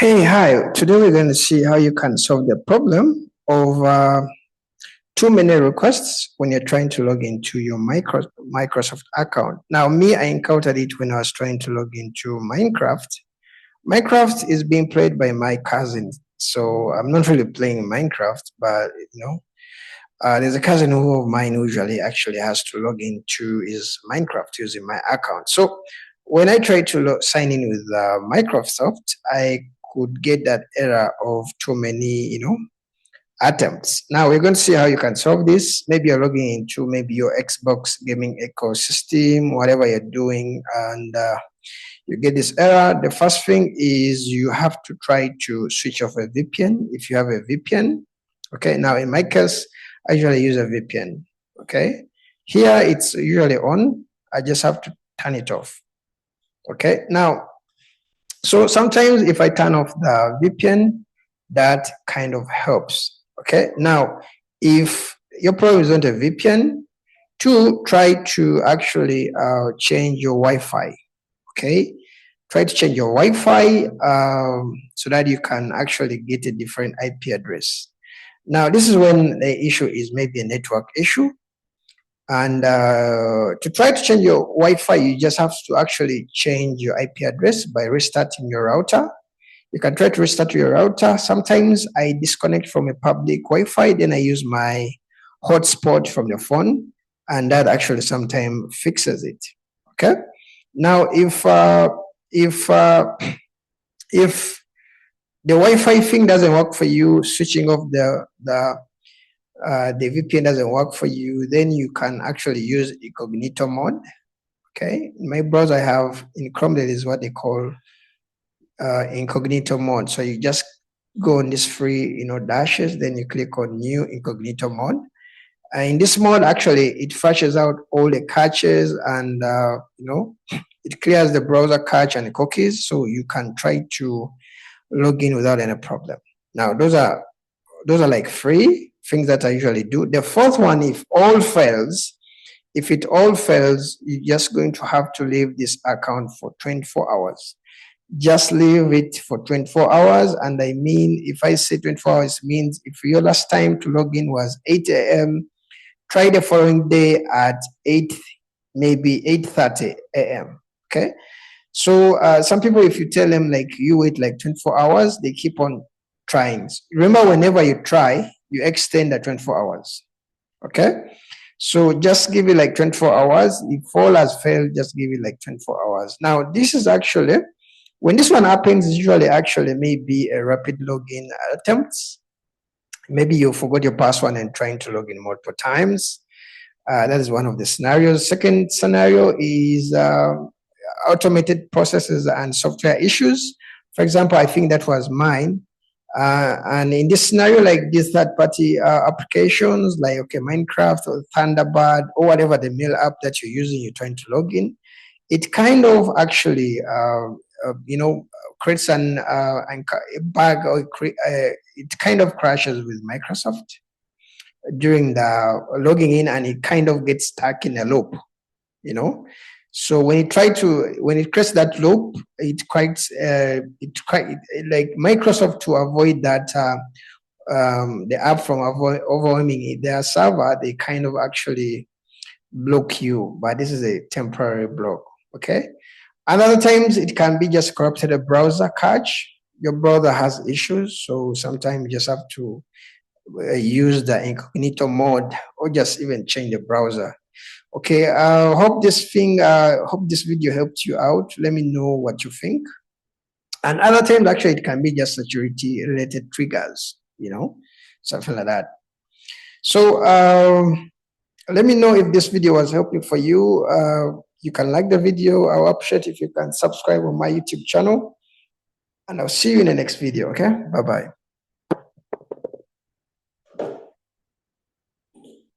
Hey, hi. Today we're going to see how you can solve the problem of too many requests when you're trying to log into your Microsoft account. Now, me, I encountered it when I was trying to log into Minecraft. Minecraft is being played by my cousin, so I'm not really playing Minecraft, but there's a cousin of mine who usually actually has to log into his Minecraft using my account. So when I tried to sign in with Microsoft, I could get that error of too many, attempts. Now we're going to see how you can solve this. Maybe you're logging into maybe your Xbox gaming ecosystem, whatever you're doing, and you get this error. The first thing is you have to try to switch off a VPN if you have a VPN. Okay, now in my case, I usually use a VPN. Okay, here it's usually on. I just have to turn it off. Okay, now, so sometimes if I turn off the VPN, that kind of helps. Okay, now if your problem is not a VPN, try to actually change your Wi-Fi. Okay, try to change your Wi-Fi so that you can actually get a different IP address. Now, this is when the issue is maybe a network issue. And to try to change your Wi-Fi, you just have to actually change your IP address by restarting your router. You can try to restart your router. Sometimes I disconnect from a public Wi-Fi, then I use my hotspot from the phone, and that actually sometimes fixes it. Okay. Now, if the Wi-Fi thing doesn't work for you, switching off the VPN doesn't work for you, then you can actually use incognito mode. Okay, in my browser I have in Chrome there is what they call incognito mode. So you just go on this free dashes, then you click on new incognito mode. In this mode, actually it flushes out all the caches and it clears the browser cache and cookies, so you can try to log in without any problem. Now those are like free things that I usually do. The fourth one, if it all fails, you're just going to have to leave this account for 24 hours. Just leave it for 24 hours. And I mean, if I say 24 hours, means if your last time to log in was 8 a.m., try the following day at 8, maybe 8:30 a.m. Okay. So some people, if you tell them like you wait like 24 hours, they keep on trying. Remember, whenever you try, you extend the 24 hours. Okay. So just give it like 24 hours. If all has failed, just give it like 24 hours. Now, this is actually, when this one happens, usually actually maybe a rapid login attempts. Maybe you forgot your password and trying to log in multiple times. That is one of the scenarios. Second scenario is automated processes and software issues. For example, I think that was mine. And in this scenario, like these third-party applications, like Minecraft or Thunderbird or whatever the mail app that you're using, you're trying to log in, it kind of actually, creates a bug, or it kind of crashes with Microsoft during the logging in, and it kind of gets stuck in a loop, So when it creates that loop, like Microsoft, to avoid that the app from overwhelming their server, they kind of actually block you. But this is a temporary block. Okay. And other times it can be just corrupted a browser cache. Your browser has issues, so sometimes you just have to use the incognito mode or just even change the browser. Okay, hope this video helped you out. Let me know what you think. And other times, actually, it can be just security related triggers, something like that. So let me know if this video was helpful for you. You can like the video. I'll appreciate if you can subscribe on my YouTube channel. And I'll see you in the next video, okay? Bye-bye.